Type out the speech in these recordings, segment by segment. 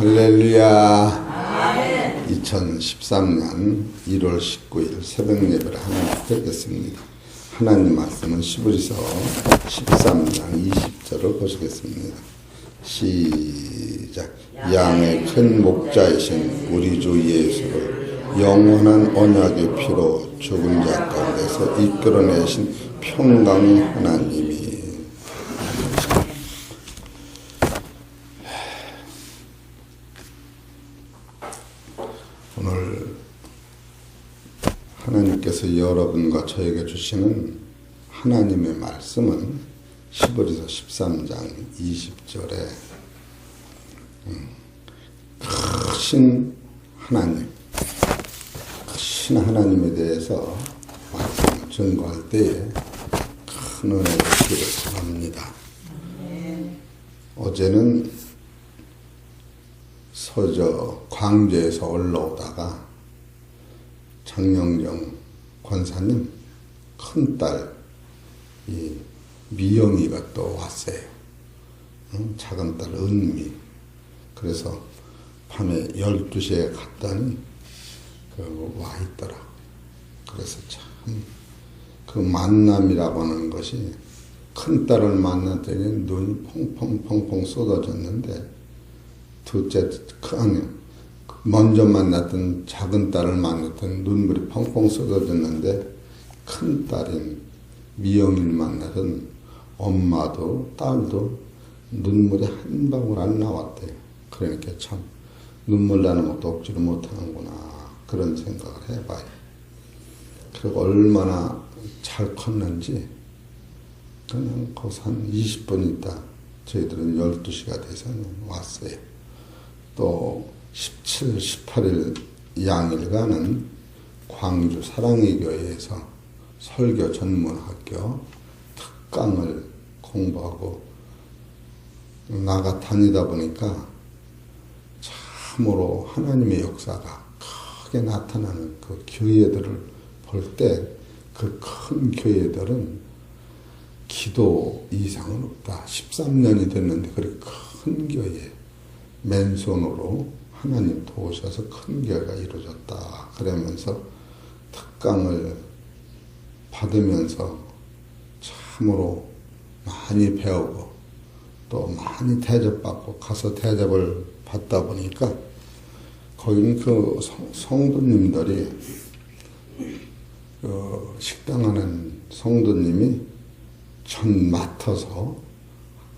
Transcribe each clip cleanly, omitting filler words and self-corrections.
할렐루야. 2013년 1월 19일 새벽 예배를 하나님 드리겠습니다. 하나님 말씀은 시브리서 13장 20절을 보시겠습니다. 시작. 양의 큰 목자이신 우리 주 예수를 영원한 언약의 피로 죽은 자 가운데서 이끌어내신 평강의 하나님이 오늘 하나님께서 여러분과 저에게 주시는 하나님의 말씀은 시브리서 13장 20절에 크신 하나님에 대해서 말씀을 증거할 때에 큰 은혜를 기록합니다. 어제는 서저 광주에서 올라오다가 장영정 권사님 큰딸 미영이가 또 왔어요. 작은 딸 은미. 그래서 밤에 12시에 갔더니 와 있더라. 그래서 참 그 만남이라고 하는 것이 큰딸을 만났더니 눈이 펑펑펑펑 쏟아졌는데 둘째, 먼저 만났던 작은 딸을 만났던 눈물이 펑펑 쏟아졌는데 큰 딸인 미영이를 만나던 엄마도 딸도 눈물이 한 방울 안 나왔대요. 그러니까 참 눈물 나는 것도 억지로 못하는구나 그런 생각을 해봐요. 그리고 얼마나 잘 컸는지 그냥 거기서 한 20분 있다 저희들은 12시가 돼서 왔어요. 또 17, 18일 양일간은 광주 사랑의 교회에서 설교 전문학교 특강을 공부하고 나가 다니다 보니까 참으로 하나님의 역사가 크게 나타나는 그 교회들을 볼 때 그 큰 교회들은 기도 이상은 없다. 13년이 됐는데 그렇게 큰 교회 맨손으로 하나님 도우셔서 큰 교회가 이루어졌다. 그러면서 특강을 받으면서 참으로 많이 배우고 또 많이 대접받고 가서 대접을 받다 보니까 거기는 그 성도님들이 식당하는 성도님이 전 맡아서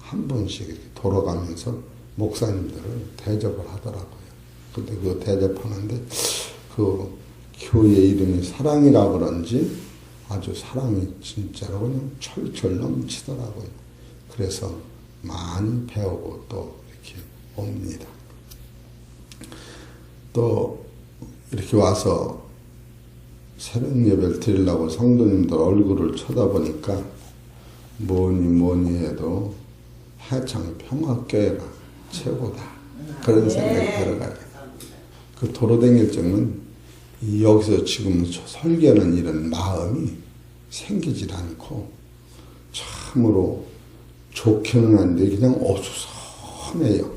한 번씩 이렇게 돌아가면서 목사님들을 대접을 하더라고요. 근데 그 대접하는데 그 교회 이름이 사랑이라 그런지 아주 사랑이 진짜로 그냥 철철 넘치더라고요. 그래서 많이 배우고 또 이렇게 옵니다. 또 이렇게 와서 새벽 예배를 드리려고 성도님들 얼굴을 쳐다보니까 뭐니 해도 해창 평화교회가 최고다. 그런 생각이 들어가요. 그 도로다닐 적은 여기서 지금 설교하는 이런 마음이 생기질 않고 참으로 좋기는 한데 그냥 어수선해요.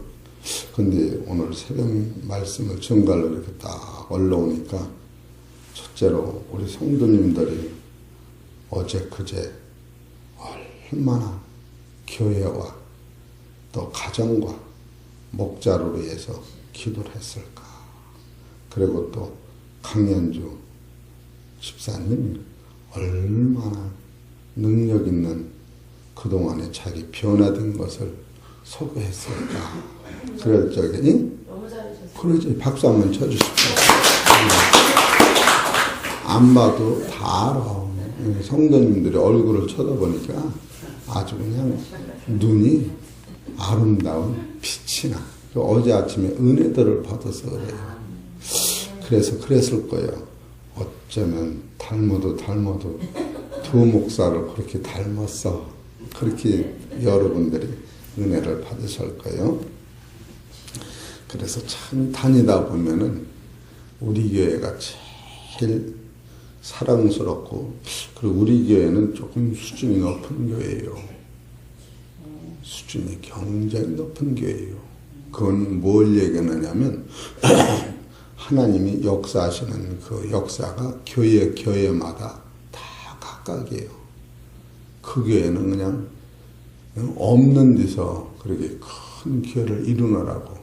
근데 오늘 새벽 말씀을 증거하려고 이렇게 딱 올라오니까 첫째로 우리 성도님들이 어제 그제 얼마나 교회와 또 가정과 목자를 위해서 기도를 했을까. 그리고 또 강연주 집사님이 얼마나 능력 있는 그동안에 자기 변화된 것을 소개했을까. 그럴 적에 너무 잘하셨어요. 그러지 박수 한번 쳐주십시오. 안 봐도 다 알아. 성도님들의 얼굴을 쳐다보니까 아주 그냥 눈이 아름다운 빛이 나. 어제 아침에 은혜들을 받아서 그래요. 그래서 그랬을 거예요. 어쩌면 닮아도 두 목사를 그렇게 닮았어. 그렇게 여러분들이 은혜를 받으실 거예요. 그래서 참 다니다 보면은 우리 교회가 제일 사랑스럽고, 그리고 우리 교회는 조금 수준이 높은 교회예요. 수준이 굉장히 높은 교회예요. 그건 뭘 얘기하느냐면 하나님이 역사하시는 그 역사가 교회마다 다 각각이에요. 그 교회는 그냥 없는 데서 그렇게 큰 교회를 이루느라고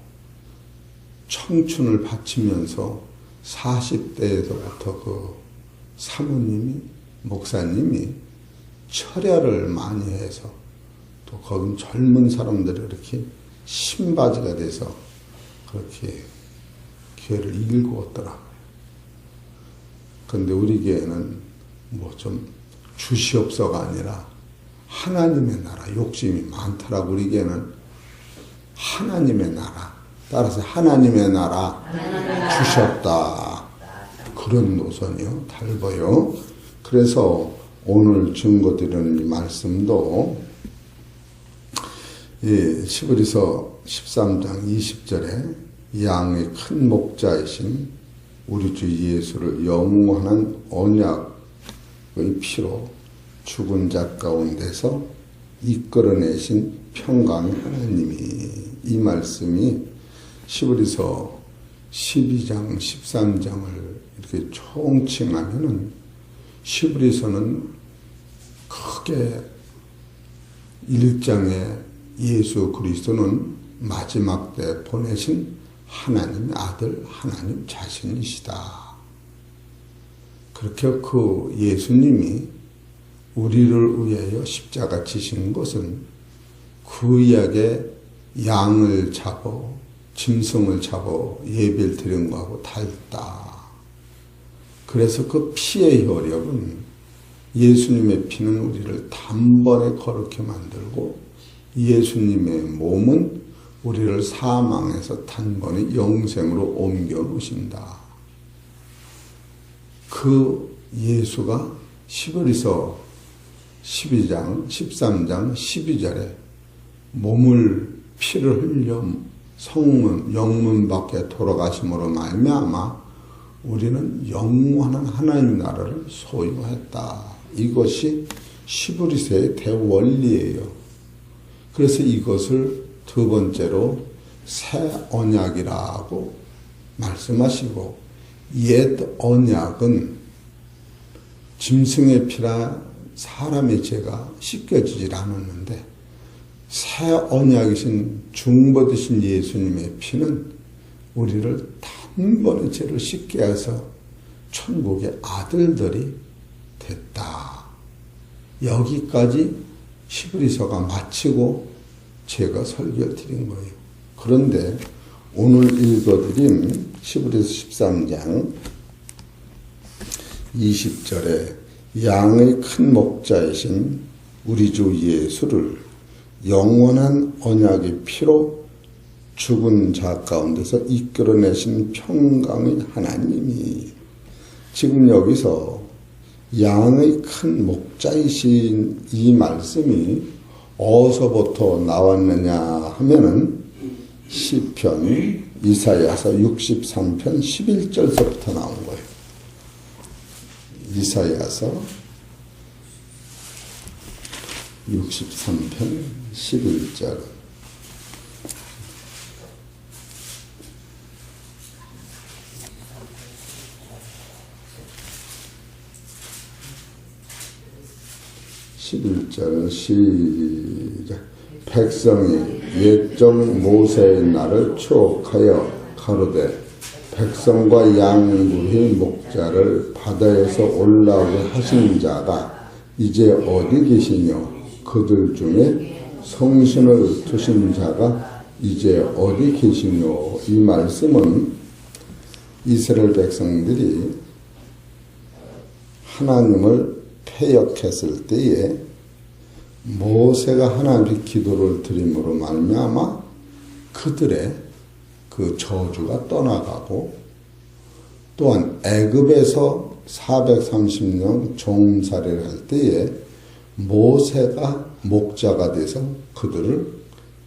청춘을 바치면서 40대에서부터 그 사모님이, 목사님이 철야를 많이 해서 또 거긴 젊은 사람들이 이렇게 신바지가 돼서 그렇게 교회를 일구었더라고요. 그런데 우리 교회는 뭐 좀 주시옵소가 아니라 하나님의 나라, 욕심이 많더라고. 우리 교회는 하나님의 나라, 따라서 하나님의 나라 주셨다. 그런 노선이요, 달버요. 그래서 오늘 증거드리는 이 말씀도 시브리서 13장 20절에 양의 큰 목자이신 우리 주 예수를 영원한 언약의 피로 죽은 자 가운데서 이끌어내신 평강의 하나님이, 이 말씀이 시브리서 12장 13장을 이렇게 총칭하면은 시브리서는 크게 1장에 예수 그리스도는 마지막 때 보내신 하나님의 아들, 하나님 자신이시다. 그렇게 그 예수님이 우리를 위하여 십자가 지신 것은 구약의 양을 잡아, 짐승을 잡아 예배를 드린 거하고 달다. 그래서 그 피의 효력은, 예수님의 피는 우리를 단번에 거룩히 만들고 예수님의 몸은 우리를 사망에서 단번에 영생으로 옮겨 놓으신다. 그 예수가 시브리서 12장, 13장, 12절에 몸을 피를 흘려 성문, 영문 밖에 돌아가심으로 말미암아 우리는 영원한 하나님 나라를 소유했다. 이것이 시브리서의 대원리예요. 그래서 이것을 두 번째로 새 언약이라고 말씀하시고, 옛 언약은 짐승의 피라 사람의 죄가 씻겨지질 않았는데, 새 언약이신 중보되신 예수님의 피는 우리를 단번에 죄를 씻게 해서 천국의 아들들이 됐다. 여기까지 시브리서가 마치고 제가 설교를 드린 거예요. 그런데 오늘 읽어드린 시브리서 13장 20절에 양의 큰 목자이신 우리 주 예수를 영원한 언약의 피로 죽은 자 가운데서 이끌어내신 평강의 하나님이, 지금 여기서 양의 큰 목자이신 이 말씀이 어디서부터 나왔느냐 하면은 시편 이사야서 63편 11절서부터 나온 거예요. 이사야서 63편 11절. 시작. 백성이 옛적 모세의 날을 추억하여 가로되 백성과 양무리 목자를 바다에서 올라오게 하신 자가 이제 어디 계시뇨? 그들 중에 성신을 두신 자가 이제 어디 계시뇨? 이 말씀은 이스라엘 백성들이 하나님을 패역했을 때에 모세가 하나님께 기도를 드림으로 말미암아 그들의 그 저주가 떠나가고, 또한 애굽에서 430년 종살이를 할 때에 모세가 목자가 돼서 그들을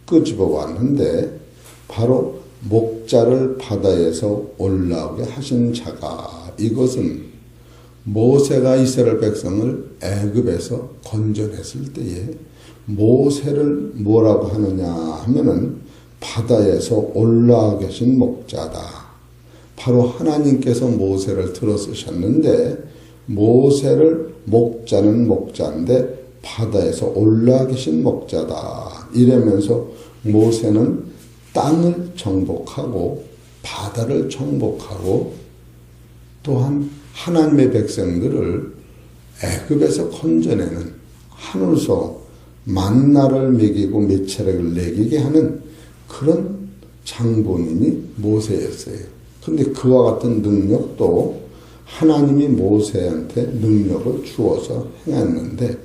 끄집어 왔는데, 바로 목자를 바다에서 올라오게 하신 자가, 이것은 모세가 이스라엘 백성을 애굽에서 건져냈을 때에 모세를 뭐라고 하느냐 하면은 바다에서 올라와 계신 목자다. 바로 하나님께서 모세를 들어쓰셨는데 모세를 목자는 목자인데 바다에서 올라와 계신 목자다. 이러면서 모세는 땅을 정복하고 바다를 정복하고 또한 하나님의 백성들을 애굽에서 건져내는 하늘서 만나를 먹이고 메추라기를 먹이게 하는 그런 장본인이 모세였어요. 그런데 그와 같은 능력도 하나님이 모세한테 능력을 주어서 행했는데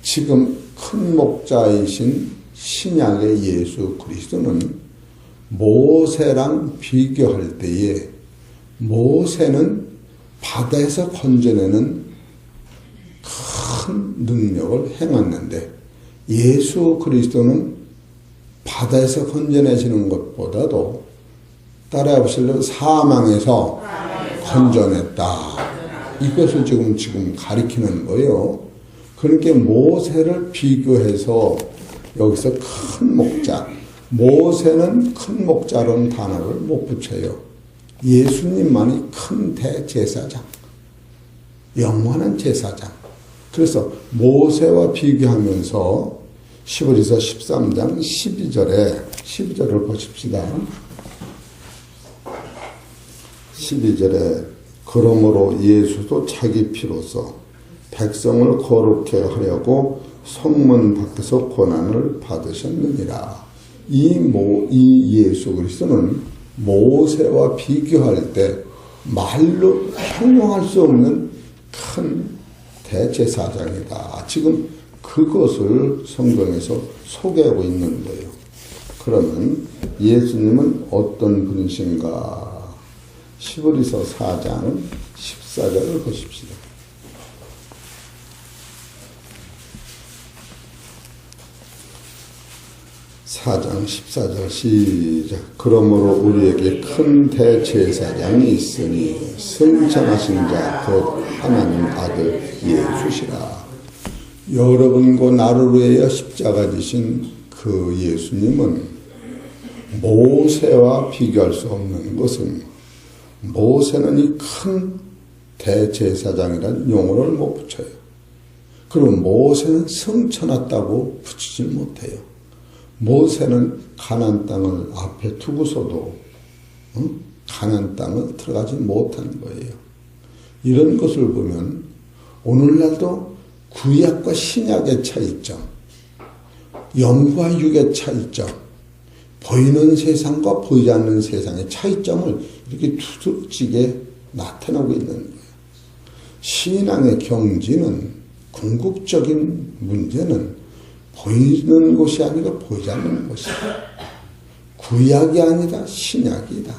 지금 큰 목자이신 신약의 예수 그리스도는 모세랑 비교할 때에 모세는 바다에서 건져내는 큰 능력을 행했는데 예수 그리스도는 바다에서 건져내시는 것보다도 따라해 보실래요? 사망에서 건져냈다. 이것을 지금 가리키는 거예요. 그러니까 모세를 비교해서 여기서 큰 목자, 모세는 큰 목자라는 단어를 못 붙여요. 예수님만이 큰 대제사장, 영원한 제사장. 그래서 모세와 비교하면서 히브리서 13장 12절을 보십시다. 12절에 그러므로 예수도 자기 피로써 백성을 거룩해 하려고 성문 밖에서 고난을 받으셨느니라. 이 예수 그리스도는 모세와 비교할 때 말로 형용할 수 없는 큰 대제사장이다. 지금 그것을 성경에서 소개하고 있는 거예요. 그러면 예수님은 어떤 분이신가? 히브리서 4장 14절을 보십시다. 4장 14절 시작. 그러므로 우리에게 큰 대제사장이 있으니 승천하신 자 곧 하나님 아들 예수시라. 여러분과 나를 위하여 십자가 지신 그 예수님은 모세와 비교할 수 없는 것은 모세는 이 큰 대제사장이라는 용어를 못 붙여요. 그리고 모세는 승천했다고 붙이질 못해요. 모세는 가나안 땅을 앞에 두고서도 가나안 땅을 들어가지 못한 거예요. 이런 것을 보면 오늘날도 구약과 신약의 차이점, 영과 육의 차이점, 보이는 세상과 보이지 않는 세상의 차이점을 이렇게 두드러지게 나타나고 있는 거예요. 신앙의 경지는 궁극적인 문제는 보이는 것이 아니라 보이지 않는 것이다. 구약이 아니라 신약이다.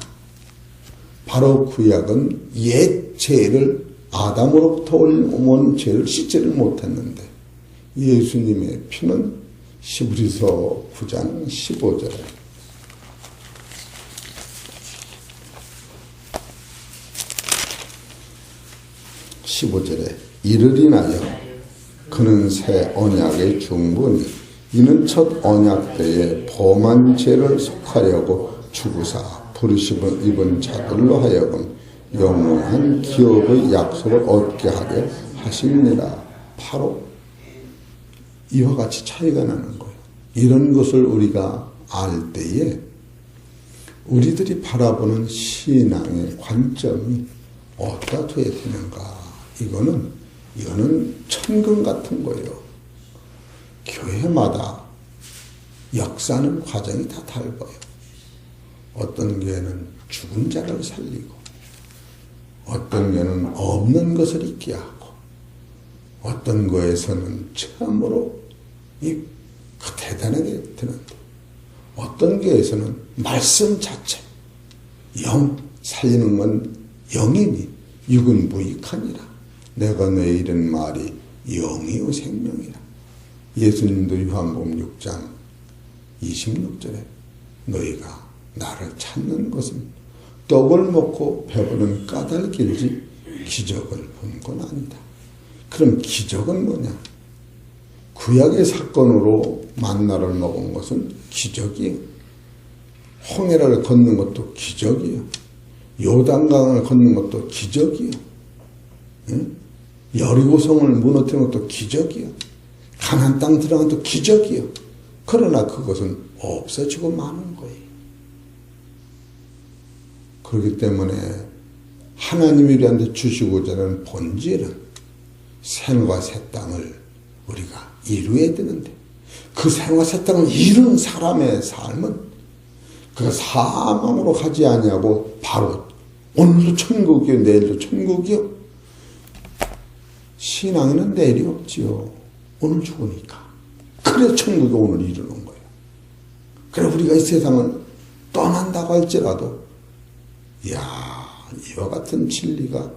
바로 구약은 옛 죄를 아담으로부터 온 죄를 씻지를 못했는데 예수님의 피는 히브리서 9장 15절에 15절에 이를 인하여 그는 새 언약의 중보니 이는 첫 언약 때에 범한 죄를 속하려고 죽으사 부르심을 입은 자들로 하여금 영원한 기업의 약속을 얻게 하려 하십니다. 바로 이와 같이 차이가 나는 거예요. 이런 것을 우리가 알 때에 우리들이 바라보는 신앙의 관점이 어디다 둬야 되는가? 이거는 천금 같은 거예요. 교회마다 역사하는 과정이 다 달라요. 어떤 교회는 죽은 자를 살리고, 어떤 교회는 없는 것을 있게 하고, 어떤 교회에서는 참으로 대단하게 드는데, 어떤 교회에서는 말씀 자체, 영 살리는 건 영이니 육은 무익하니라. 내가 너에 이른 말이 영이요 생명이라. 예수님도 요한복음 6장 26절에 너희가 나를 찾는 것은 떡을 먹고 배부른 까닭일지 기적을 본 건 아니다. 그럼 기적은 뭐냐? 구약의 사건으로 만나를 먹은 것은 기적이에요. 홍해를 걷는 것도 기적이요. 요단강을 걷는 것도 기적이요. 응? 여리고성을 무너뜨리는 것도 기적이요. 가나안 땅 들어간 것도 기적이요. 그러나 그것은 없어지고 마는 거예요. 그렇기 때문에 하나님이 우리한테 주시고자 하는 본질은 생과 새 땅을 우리가 이루어야 되는데, 그 생과 새 땅을 이룬 사람의 삶은 그가 사망으로 가지 아니하고 바로 오늘도 천국이요 내일도 천국이요. 신앙에는 내일이 없지요. 오늘 죽으니까. 그래서 천국이 오늘 이루는 거예요. 그래 우리가 이 세상을 떠난다고 할지라도 이와 같은 진리가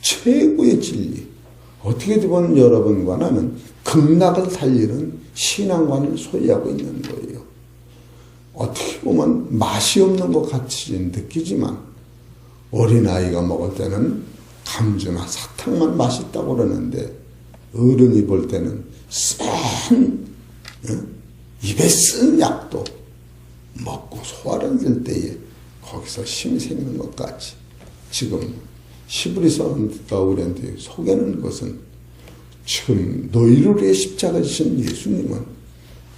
최고의 진리. 어떻게 보면 여러분과 나는 극락을 살리는 신앙관을 소유하고 있는 거예요. 어떻게 보면 맛이 없는 것 같이 느끼지만 어린아이가 먹을 때는 감주나 사탕만 맛있다고 그러는데 어른이 볼 때는 입에 쓴 약도 먹고 소화를 될 때에 거기서 힘이 생기는 것 같이 지금 히브리서가 우리한테 소개하는 것은 지금 너희를 위해 십자가 지신 예수님은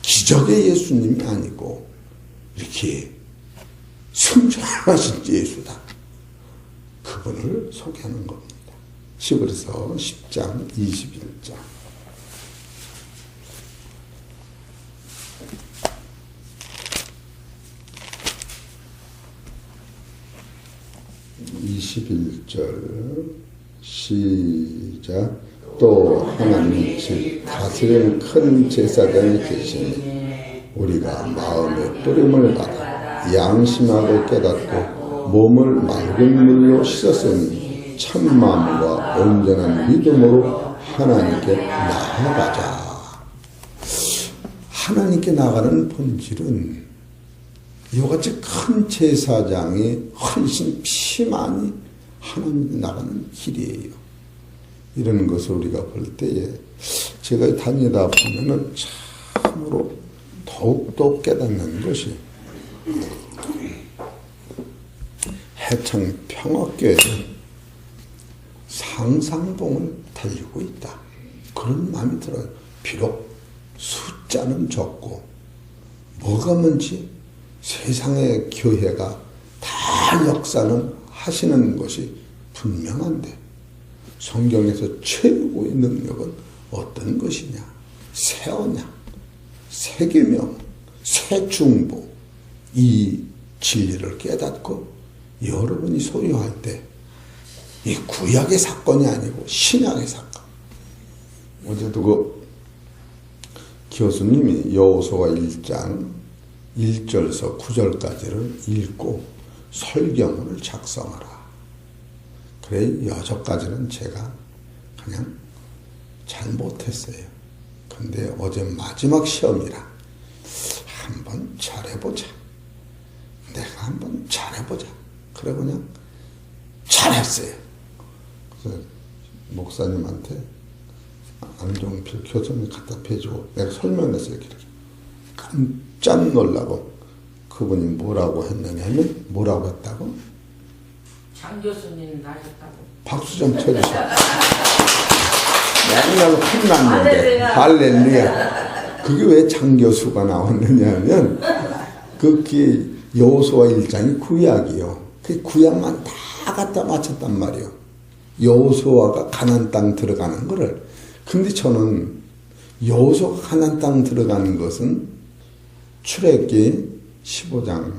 기적의 예수님이 아니고 이렇게 승천하신 예수다. 그분을 소개하는 겁니다. 히브리서 10장 21절. 시작. 또 하나님 즉 다스리는 큰 제사장이 계시니 우리가 마음의 뿌림을 받아 양심하고 깨닫고 몸을 맑은 물로 씻었으니 참마음과 온전한 믿음으로 하나님께 나아가자. 하나님께 나가는 본질은 이같이 큰 제사장이 훨씬 피 많이 하나님께 나가는 길이에요. 이런 것을 우리가 볼 때에 제가 다니다 보면은 참으로 더욱더 깨닫는 것이 해창 평화교회는 상상봉을 달리고 있다. 그런 마음이 들어요. 비록 숫자는 적고 뭐가 뭔지 세상의 교회가 다 역사는 하시는 것이 분명한데 성경에서 최고의 능력은 어떤 것이냐? 새 언약, 새 계명, 새 중보. 이 진리를 깨닫고 여러분이 소유할 때 이 구약의 사건이 아니고 신약의 사건. 어제도 그 교수님이 여호수아 1장 1절에서 9절까지를 읽고 설경을 작성하라. 그래 여기까지는 제가 그냥 잘 못했어요. 근데 어제 마지막 시험이라 한번 잘해보자. 내가 한번 잘해보자. 그래 그냥 잘했어요. 그래서 목사님한테 안종필 교수님 갖다 배주고 내가 설명했어요. 이렇게 깜짝 놀라고 그분이 뭐라고 했느냐면 뭐라고 했다고? 장 교수님 나셨다고. 박수 좀 쳐주세요. 맨날 혼났는데 할렐루야. 그게 왜 장 교수가 나왔느냐면 그게 여호수아 1장이 구약이요. 그 구약만 다 갖다 맞췄단 말이에요. 여호수아가 가나안 땅 들어가는 거를. 근데 저는 여호수아가 가나안 땅 들어가는 것은 출애굽기 15장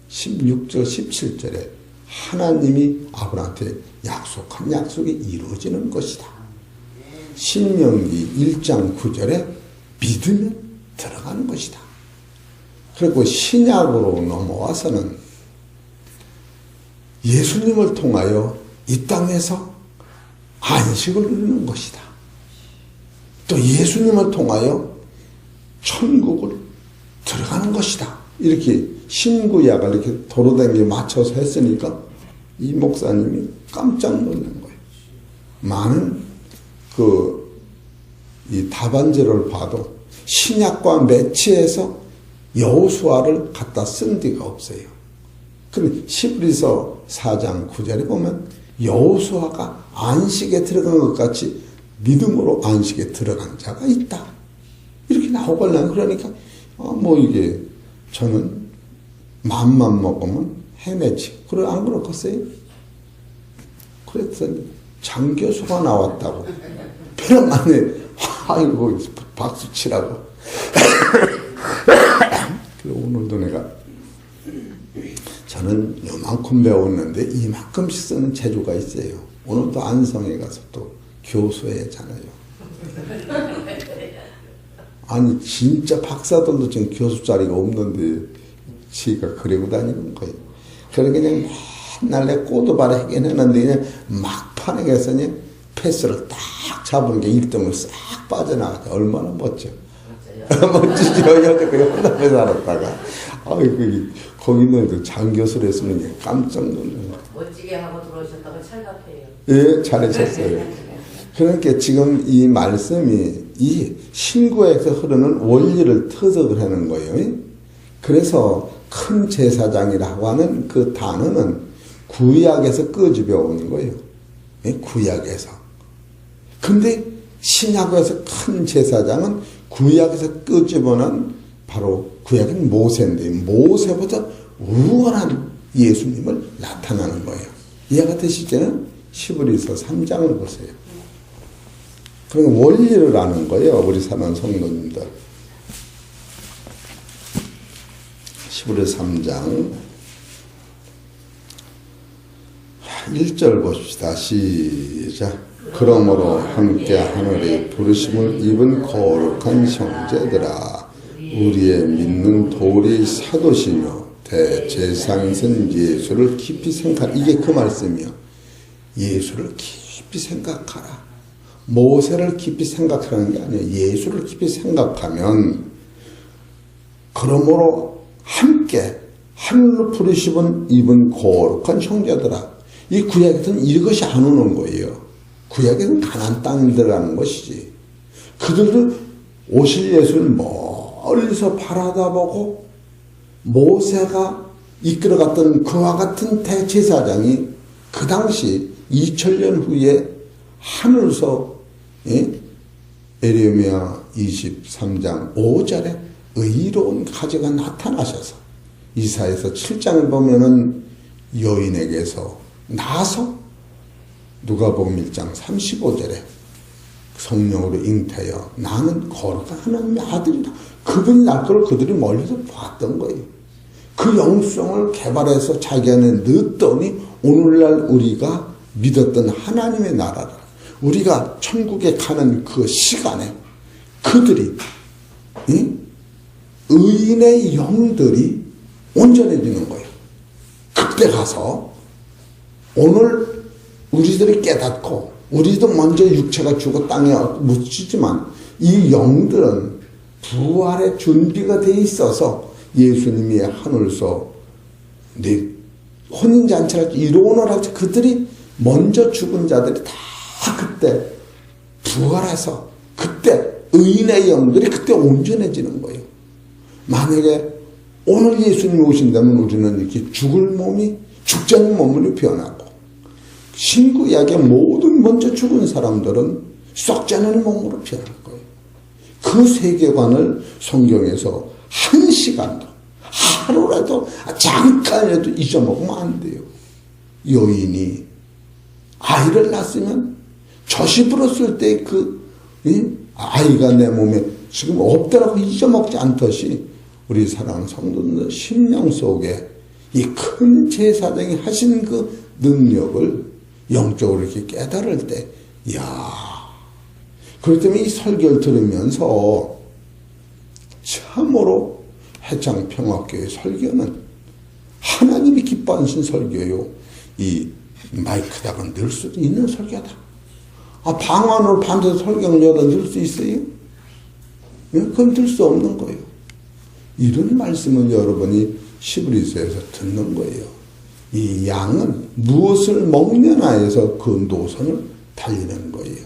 16절 17절에 하나님이 아브라함한테 약속한 약속이 이루어지는 것이다. 신명기 1장 9절에 믿으면 들어가는 것이다. 그리고 신약으로 넘어와서는 예수님을 통하여 이 땅에서 안식을 누리는 것이다. 또 예수님을 통하여 천국을 들어가는 것이다. 이렇게 신구약을 이렇게 도로다니게 맞춰서 했으니까 이 목사님이 깜짝 놀란 거예요. 많은 이 답안지를 봐도 신약과 매치해서 여호수아를 갖다 쓴 데가 없어요. 그럼 히브리서 4장 9절에 보면 여호수아가 안식에 들어간 것 같이 믿음으로 안식에 들어간 자가 있다. 이렇게 나오거든요. 그러니까 뭐 이게 저는 맘만 먹으면 헤매지. 그래 안 그렇겠어요? 그랬더니 장 교수가 나왔다고. 벼랑 안에 아이고 박수 치라고. 오늘도 내가 저는 요만큼 배웠는데 이만큼씩 쓰는 재주가 있어요. 오늘도 안성에 가서 또 교수회잖아요. 아니 진짜 박사들도 지금 교수 자리가 없는데 지가 그리고 다니는 거예요. 그래 그냥 맨날 내 꼬드바를 하긴 했는데 그냥 막판에 가서 그냥 패스를 딱 잡은 게 1등을 싹 빠져나가죠. 얼마나 멋져. 멋지죠. 여태 그냥 혼자서 살았다가 아이고 거기는 장교수를 했으면 깜짝 놀라요. 멋지게 하고 들어오셨다고 찰갑해요. 예, 잘하셨어요. 그러니까 지금 이 말씀이 이 신구에서 흐르는 원리를 터득을 하는 거예요. 그래서 큰 제사장이라고 하는 그 단어는 구약에서 끄집어 온 거예요. 구약에서. 근데 신약에서 큰 제사장은 구약에서 끄집어낸 바로 구약은 모세인데 모세보다 우월한 예수님을 나타나는 거예요. 이해가 되시죠? 히브리서 3장을 보세요. 그런 원리를 아는 거예요. 우리 사는 성도님들. 히브리서 3장 1절 보십시다. 시작. 그러므로 함께 하늘의 부르심을 입은 거룩한 형제들아 우리의 믿는 도리 사도시며 대제사장이신 예수를 깊이 생각하라. 이게 그 말씀이요. 예수를 깊이 생각하라. 모세를 깊이 생각하는 게 아니에요. 예수를 깊이 생각하면 그러므로 함께 하늘로 부르심은 입은 거룩한 형제들아. 이 구약에서는 이것이 안 오는 거예요. 구약에는 가나안 땅에 들어가는 것이지. 그들도 오실 예수를 멀리서 바라다보고 모세가 이끌어갔던 그와 같은 대제사장이 그 당시 2000년 후에 하늘에서 에레미야 23장 5절에 의로운 가지가 나타나셔서 이사야서 7장을 보면은 여인에게서 나서 누가복음 1장 35절에 성령으로 잉태하여 나는 거룩한 하나님의 아들이다. 그분이 날 걸 그들이 멀리서 봤던 거예요. 그 영성을 개발해서 자기 안에 넣었더니 오늘날 우리가 믿었던 하나님의 나라를 우리가 천국에 가는 그 시간에 그들이 의인의 영들이 온전해지는 거예요. 그때 가서 오늘 우리들이 깨닫고 우리도 먼저 육체가 죽어 땅에 묻히지만 이 영들은 부활의 준비가 돼 있어서 예수님이 하늘에서 혼인잔치를 이루어놓으라고 그들이 먼저 죽은 자들이 다 그때 부활해서 그때 의인의 영들이 그때 온전해지는 거예요. 만약에 오늘 예수님이 오신다면 우리는 이렇게 죽을 몸이 죽지 않는 몸으로 변하고 신구약의 모든 먼저 죽은 사람들은 썩지 않는 몸으로 변할 거예요. 그 세계관을 성경에서 한 시간도 하루라도 잠깐이라도 잊어먹으면 안 돼요. 여인이 아이를 낳았으면 젖이 불었을 때 그 아이가 내 몸에 지금 없다라고 잊어먹지 않듯이 우리 사랑하는 성도들 심령 속에 이 큰 제사장이 하시는 그 능력을 영적으로 이렇게 깨달을 때, 이야. 그렇기 때문에 이 설교를 들으면서 참으로 해창평화교회 설교는 하나님이 기뻐하신 설교요. 이 마이크다가 늘 수 있는 설교다. 방 안으로 밤새서 설교를 열어 늘 수 있어요? 그건 들 수 없는 거예요. 이런 말씀을 여러분이 히브리서에서 듣는 거예요. 이 양은 무엇을 먹느냐 해서 그 노선을 달리는 거예요.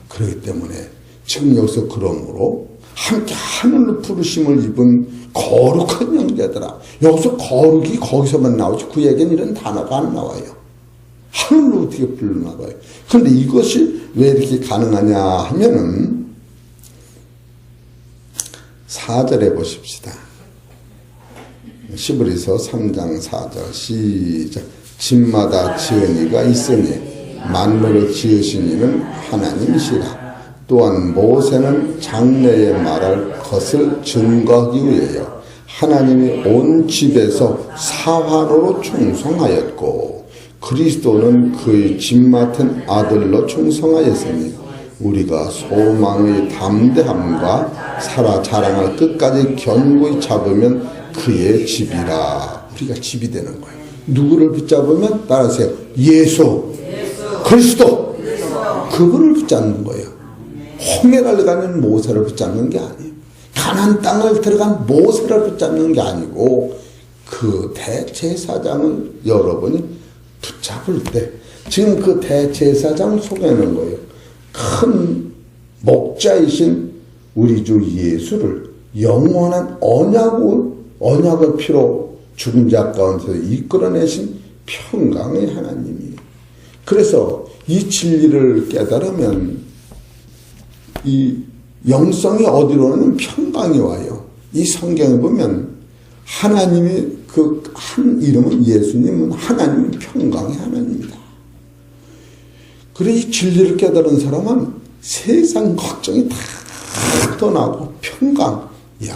그렇기 때문에 지금 여기서 그러므로 함께 하늘로 부르심을 입은 거룩한 형제들아. 여기서 거룩이 거기서만 나오지 구약에는 이런 단어가 안 나와요. 하늘로 어떻게 불러나가요? 그런데 이것이 왜 이렇게 가능하냐 하면은 4절에 보십시다. 시브리서 3장 4절 시작. 집마다 지은 이가 있으니 만물을 지으신 이는 하나님이시라. 또한 모세는 장래에 말할 것을 증거하기 위하여 하나님이 온 집에서 사환으로 충성하였고 그리스도는 그의 집 맡은 아들로 충성하였으니 우리가 소망의 담대함과 살아 자랑을 끝까지 견고히 잡으면 그의 집이라. 우리가 집이 되는 거예요. 누구를 붙잡으면 따라하세요. 예수. 그리스도. 그분을 붙잡는 거예요. 홍해를 가는 모세를 붙잡는 게 아니에요. 가나안 땅을 들어간 모세를 붙잡는 게 아니고 그 대제사장을 여러분이 붙잡을 때 지금 그 대제사장을 소개하는 거예요. 큰 목자이신 우리 주 예수를 영원한 언약을 피로 죽은 자 가운데서 이끌어내신 평강의 하나님이에요. 그래서 이 진리를 깨달으면 이 영성이 어디로 오는 평강이 와요. 이 성경에 보면 하나님이 그 한 이름은 예수님은 하나님 평강의 하나님이다. 그래 이 진리를 깨달은 사람은 세상 걱정이 다 떠나고 평강. 야,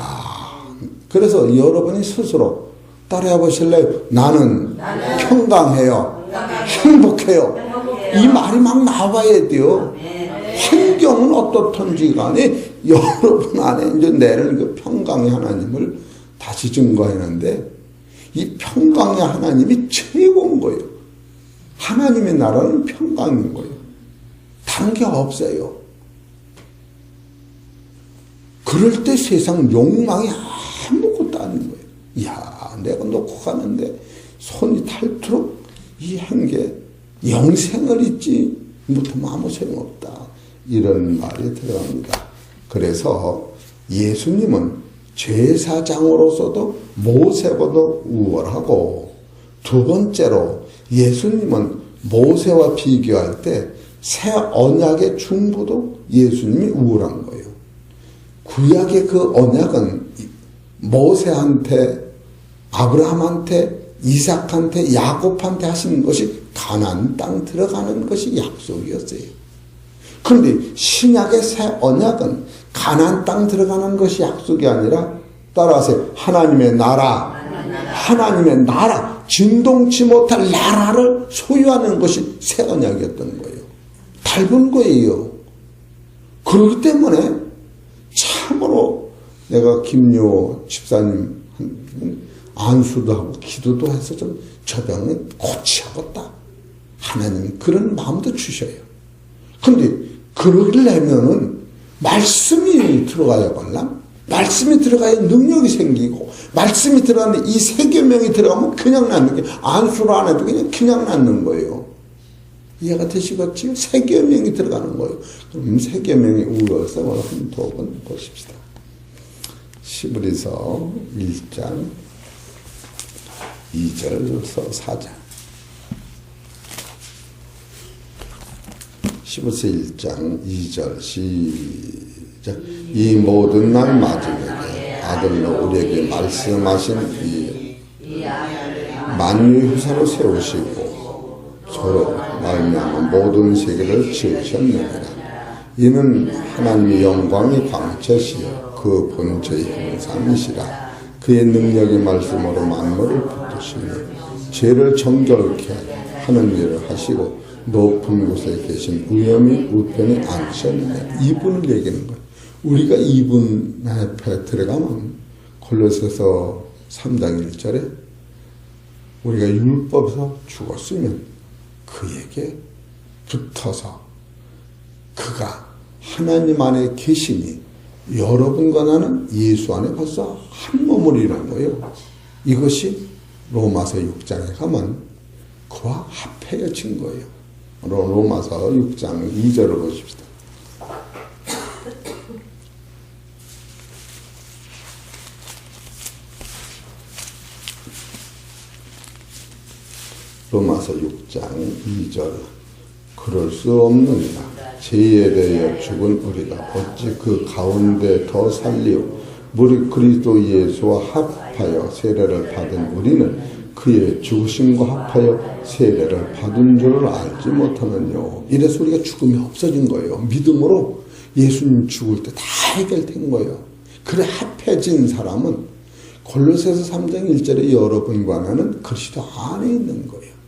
그래서 여러분이 스스로 따라해 보실래요? 나는 평강해요. 행복해요. 이 말이 막 나와야 돼요. 환경은 어떻든지 간에 여러분 안에 이제 내는 그 평강의 하나님을 다시 증거하는데 이 평강의 하나님이 최고인 거예요. 하나님의 나라는 평강인 거예요. 다른 게 없어요. 그럴 때 세상 욕망이 아무것도 아닌 거예요. 이야, 내가 놓고 가는데 손이 닳도록 이 한게 영생을 잊지 못하면 아무 소용없다. 이런 말이 들어갑니다. 그래서 예수님은 제사장으로서도 모세보다 우월하고 두 번째로 예수님은 모세와 비교할 때 새 언약의 중보도 예수님이 우월한 거예요. 구약의 그 언약은 모세한테 아브라함한테 이삭한테 야곱한테 하시는 것이 가나안 땅 들어가는 것이 약속이었어요. 그런데 신약의 새 언약은 가나안 땅 들어가는 것이 약속이 아니라 따라하세요. 하나님의 나라, 하나님의 나라, 진동치 못할 나라를 소유하는 것이 새 언약이었던 거예요. 닮은 거예요. 그렇기 때문에 참으로 내가 김요 집사님 안수도 하고 기도도 해서 좀 저 병을 고치야겠다. 하나님이 그런 마음도 주셔요. 근데 그러려면은 말씀이 들어가야 걸랑 말씀이 들어가야 능력이 생기고 말씀이 들어가는데 이 세계명이 들어가면 그냥 낫는 게 안수를 안 해도 그냥 낫는 거예요. 이해가 되시겠지요? 세계명이 들어가는 거예요. 그럼 세계명의 우월성을 한 번 보십시다. 시브리서 1장 2절에서 4절. 시브리서 1장 2절 시작. 이 모든 날 마지막에 아들로 우리에게 말씀하신 이 만유의 후사로 세우시고 서로 말미암아 모든 세계를 지으셨느니라. 이는 하나님의 영광이 광채시여 그 본체의 형상이시라. 그의 능력의 말씀으로 만물을 붙드시며 죄를 정결케 하는 일을 하시고 높은 곳에 계신 위엄이 우편에 앉으셨느니라. 이분을 얘기하는 거예요. 우리가 이분 앞에 들어가면 골로새서 3장 1절에 우리가 율법에서 죽었으면 그에게 붙어서 그가 하나님 안에 계시니 여러분과 나는 예수 안에 벌써 한 몸을 이룬 거예요. 이것이 로마서 6장에 가면 그와 합해진 거예요. 로마서 6장 2절을 보십시다. 로마서 6장 2절. 그럴 수 없느니라. 죄에 대하여 죽은 우리가 어찌 그 가운데 더 살리오. 우리 그리스도 예수와 합하여 세례를 받은 우리는 그의 죽으심과 합하여 세례를 받은 줄을 알지 못하느뇨. 이래서 우리가 죽음이 없어진 거예요. 믿음으로 예수님 죽을 때 다 해결된 거예요. 그래 합해진 사람은 골로새서 3장 1절에 여러분과 나는 그리스도 안에 있는 거예요.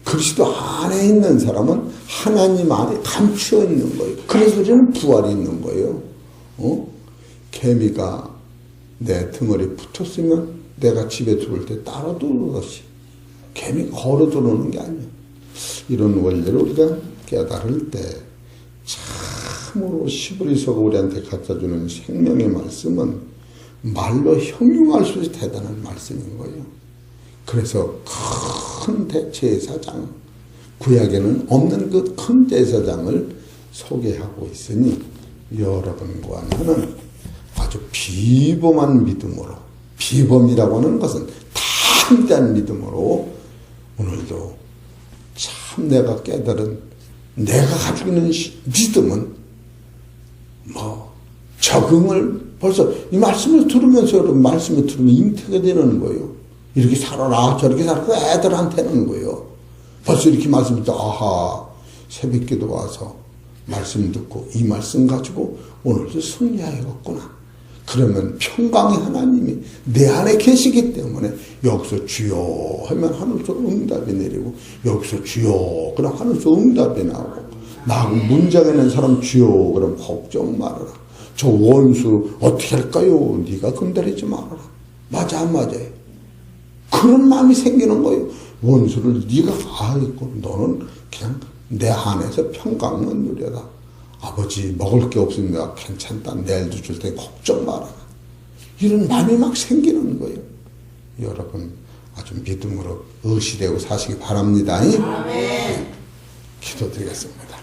그리스도 안에 있는 사람은 하나님 안에 감추어 있는 거예요. 그래서 우리는 부활이 있는 거예요. 개미가 내 등어리 붙었으면 내가 집에 들어올 때 따라 들어오듯이 개미가 걸어 들어오는 게 아니에요. 이런 원리를 우리가 깨달을 때 참으로 시브리서가 우리한테 갖다주는 생명의 말씀은 말로 형용할 수 없이 대단한 말씀인 거예요. 그래서 큰 대제사장, 구약에는 없는 그 큰 제사장을 소개하고 있으니 여러분과 나는 아주 비범한 믿음으로, 비범이라고 하는 것은 담대한 믿음으로 오늘도 참 내가 깨달은 내가 가지고 있는 믿음은 적응을 벌써 이 말씀을 들으면서 여러분 말씀을 들으면 잉태가 되는 거예요. 이렇게 살아라 저렇게 살아라 애들한테는 거예요. 벌써 이렇게 말씀 듣다 아하 새벽기도 와서 말씀 듣고 이 말씀 가지고 오늘도 승리하였구나. 그러면 평강의 하나님이 내 안에 계시기 때문에 여기서 주여 하면 하늘에서 응답이 내리고 여기서 주여 그럼 하늘에서 응답이 나오고 나하고 문제가 있는 사람 주여 그럼 걱정 말아라. 저 원수 어떻게 할까요? 네가 건드리지 말아라. 맞아 안 맞아요? 그런 마음이 생기는 거예요. 원수를 네가 아이고 너는 그냥 내 안에서 평강만 누려라. 아버지 먹을 게 없으면 내가 괜찮다. 내일도 줄 테니 걱정 말아라. 이런 마음이 막 생기는 거예요. 여러분 아주 믿음으로 의시되고 사시기 바랍니다. 아멘. 기도드리겠습니다.